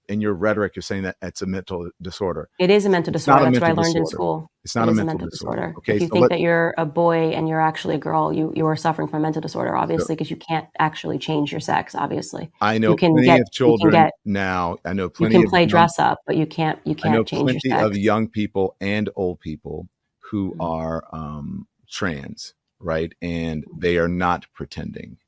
in your rhetoric, you're saying that it's a mental disorder. It is a mental disorder. That's what I learned in school. It's not a mental disorder. Okay, if you think that you're a boy and you're actually a girl, you are suffering from a mental disorder, obviously, because you can't actually change your sex, obviously. I know plenty of children now. I know plenty you can play dress up, but you can't change your sex. I know plenty of young people and old people who are trans, right? And they are not pretending.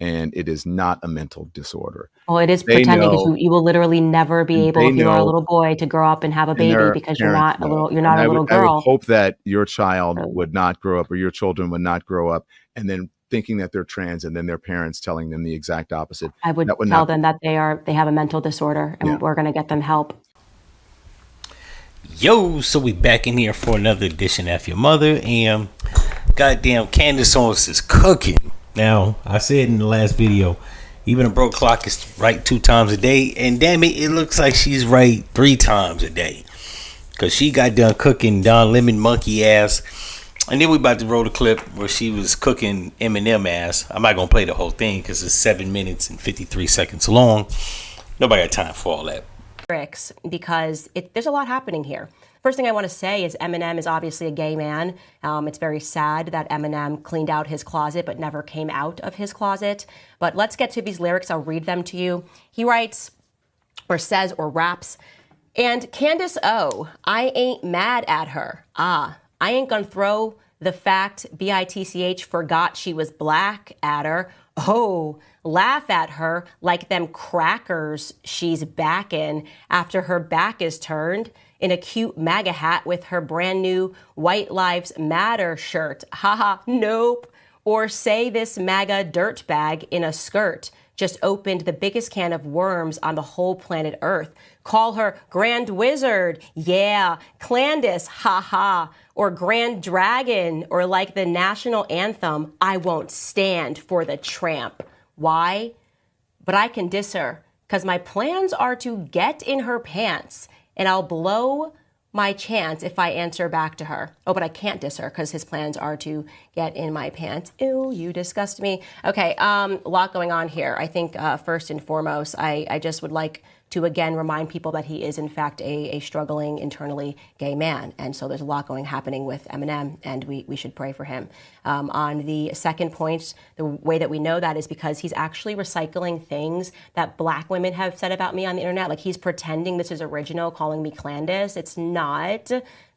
And it is not a mental disorder. Well, it is pretending, because you will literally never be able, if you are a little boy, to grow up and have a baby, because you're not a little girl. I would hope that your child would not grow up, or your children would not grow up, and then thinking that they're trans, and then their parents telling them the exact opposite. I would tell them that they have a mental disorder, and we're going to get them help. Yo, so we back in here for another edition of F-ya-Motha, and goddamn, Candace Owens is cooking. Now, I said in the last video, even a broke clock is right 2 times a day. And damn it looks like she's right 3 times a day. Because she got done cooking Don Lemon monkey ass. And then we about to roll the clip where she was cooking Eminem ass. I'm not going to play the whole thing because it's 7 minutes and 53 seconds long. Nobody got time for all that. Because there's a lot happening here. First thing I want to say is Eminem is obviously a gay man. It's very sad that Eminem cleaned out his closet but never came out of his closet. But let's get to these lyrics. I'll read them to you. He writes, or says, or raps, and Candace O, I ain't mad at her. I ain't gonna throw the fact BITCH forgot she was black at her. Oh, laugh at her like them crackers she's backing after her back is turned in a cute MAGA hat with her brand new White Lives Matter shirt. Haha, nope. Or say this MAGA dirtbag in a skirt just opened the biggest can of worms on the whole planet Earth. Call her Grand Wizard, yeah, Candace, haha, or Grand Dragon, or like the national anthem, I won't stand for the tramp. Why? But I can diss her, because my plans are to get in her pants, and I'll blow my chance if I answer back to her. Oh, but I can't diss her because his plans are to get in my pants. Ew, you disgust me. Okay, a lot going on here. I think first and foremost, I just would like to again remind people that he is in fact a struggling internally gay man. And so there's a lot happening with Eminem, and we should pray for him. On the second point, the way that we know that is because he's actually recycling things that black women have said about me on the internet. Like, he's pretending this is original, calling me Candace. It's not.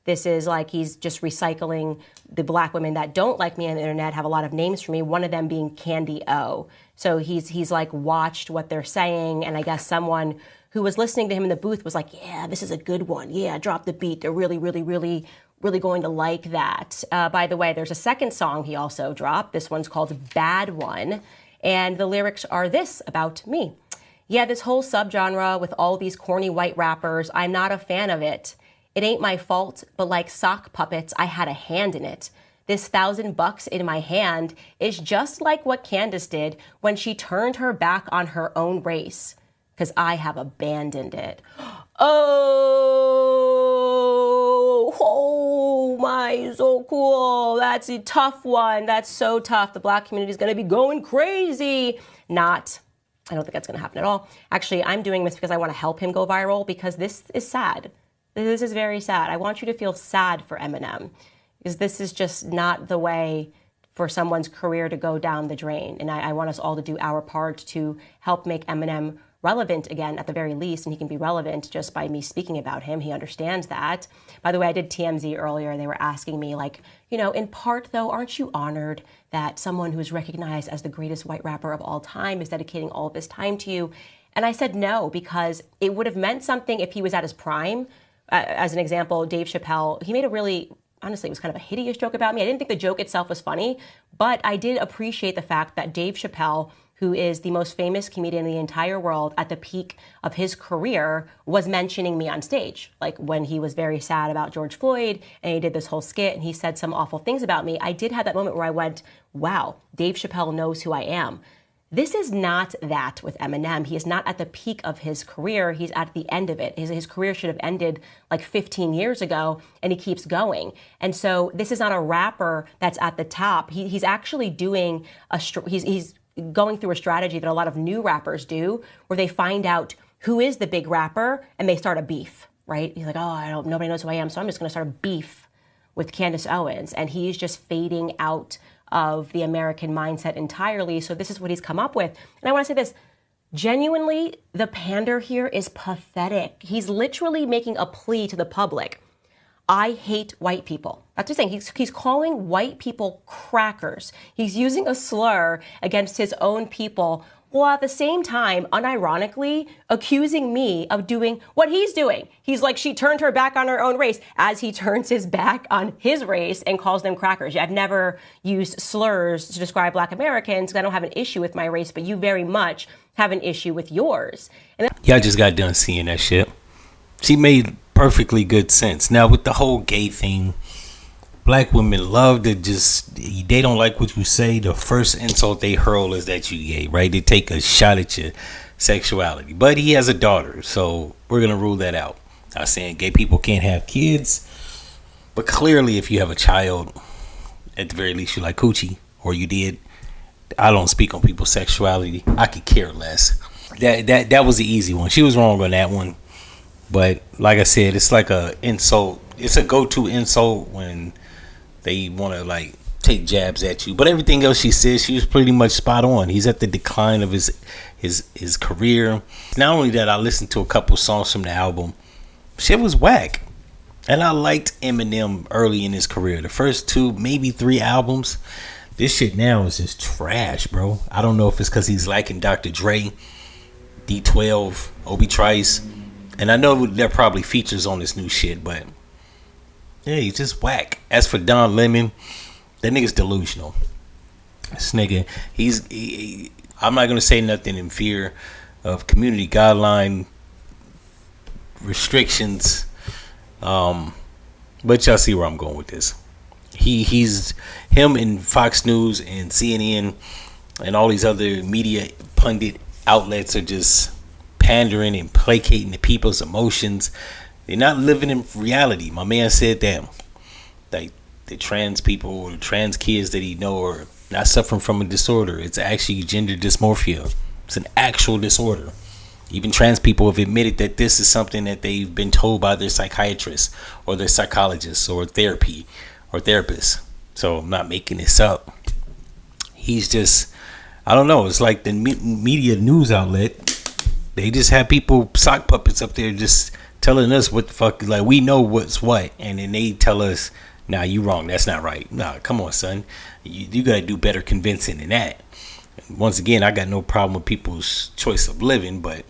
This is like he's just recycling the black women that don't like me on the internet, have a lot of names for me, one of them being Candy O. So he's like watched what they're saying, and I guess someone who was listening to him in the booth was like, yeah, this is a good one. Yeah, drop the beat. They're really, really, really, really going to like that. By the way, there's a second song he also dropped. This one's called Bad One. And the lyrics are this about me. Yeah, this whole subgenre with all these corny white rappers, I'm not a fan of it. It ain't my fault, but like sock puppets, I had a hand in it. This $1,000 in my hand is just like what Candace did when she turned her back on her own race. Because I have abandoned it. Oh my, so cool. That's a tough one. That's so tough. The black community is going to be going crazy. I don't think that's going to happen at all. Actually, I'm doing this because I want to help him go viral, because this is sad. This is very sad. I want you to feel sad for Eminem, because this is just not the way for someone's career to go down the drain. And I want us all to do our part to help make Eminem relevant again, at the very least, and he can be relevant just by me speaking about him. He understands that. By the way, I did TMZ earlier, and they were asking me, like, in part, though, aren't you honored that someone who is recognized as the greatest white rapper of all time is dedicating all of this time to you? And I said no, because it would have meant something if he was at his prime. As an example, Dave Chappelle, he made a really, honestly, it was kind of a hideous joke about me. I didn't think the joke itself was funny, but I did appreciate the fact that Dave Chappelle, who is the most famous comedian in the entire world at the peak of his career, was mentioning me on stage. Like when he was very sad about George Floyd and he did this whole skit and he said some awful things about me, I did have that moment where I went, wow, Dave Chappelle knows who I am. This is not that with Eminem. He is not at the peak of his career. He's at the end of it. His career should have ended like 15 years ago, and he keeps going. And so this is not a rapper that's at the top. He's actually doing he's going through a strategy that a lot of new rappers do, where they find out who is the big rapper, and they start a beef, right? He's like, oh, nobody knows who I am, so I'm just going to start a beef with Candace Owens, and he's just fading out of the American mindset entirely. So this is what he's come up with. And I want to say this, genuinely, the pander here is pathetic. He's literally making a plea to the public. I hate white people. That's what he's saying. He's calling white people crackers. He's using a slur against his own people, while at the same time, unironically, accusing me of doing what he's doing. He's like, she turned her back on her own race, as he turns his back on his race and calls them crackers. I've never used slurs to describe Black Americans because I don't have an issue with my race, but you very much have an issue with yours. And Yeah, I just got done seeing that shit. She made perfectly good sense. Now, with the whole gay thing, Black women love to just, they don't like what you say. The first insult they hurl is that you gay, right? They take a shot at your sexuality. But he has a daughter, so we're going to rule that out. I'm saying gay people can't have kids, but clearly if you have a child, at the very least you like coochie, or you did. I don't speak on people's sexuality. I could care less. That was the easy one. She was wrong on that one. But like I said, it's like a insult. It's a go-to insult when they want to like take jabs at you. But everything else she said, she was pretty much spot on. He's at the decline of his career. Not only that, I listened to a couple songs from the album. Shit was whack. And I liked Eminem early in his career. The first 2, maybe 3 albums. This shit now is just trash, bro. I don't know if it's because he's liking Dr. Dre, D12, Obi Trice. And I know there are probably features on this new shit, but yeah, he's just whack. As for Don Lemon, that nigga's delusional. This nigga, I'm not gonna say nothing in fear of community guideline restrictions, but y'all see where I'm going with this. He's him and Fox News and CNN and all these other media pundit outlets are just pandering and placating the people's emotions. They're not living in reality. My man said that like the trans people or trans kids that he know are not suffering from a disorder. It's actually gender dysmorphia. It's an actual disorder. Even trans people have admitted that this is something that they've been told by their psychiatrists or their psychologists or therapy or therapists. So I'm not making this up. He's just, I don't know. It's like the media news outlet. They just have people, sock puppets up there just telling us what the fuck, like we know what's what. And then they tell us, nah, you wrong. That's not right. Nah, come on, son. You got to do better convincing than that. Once again, I got no problem with people's choice of living, but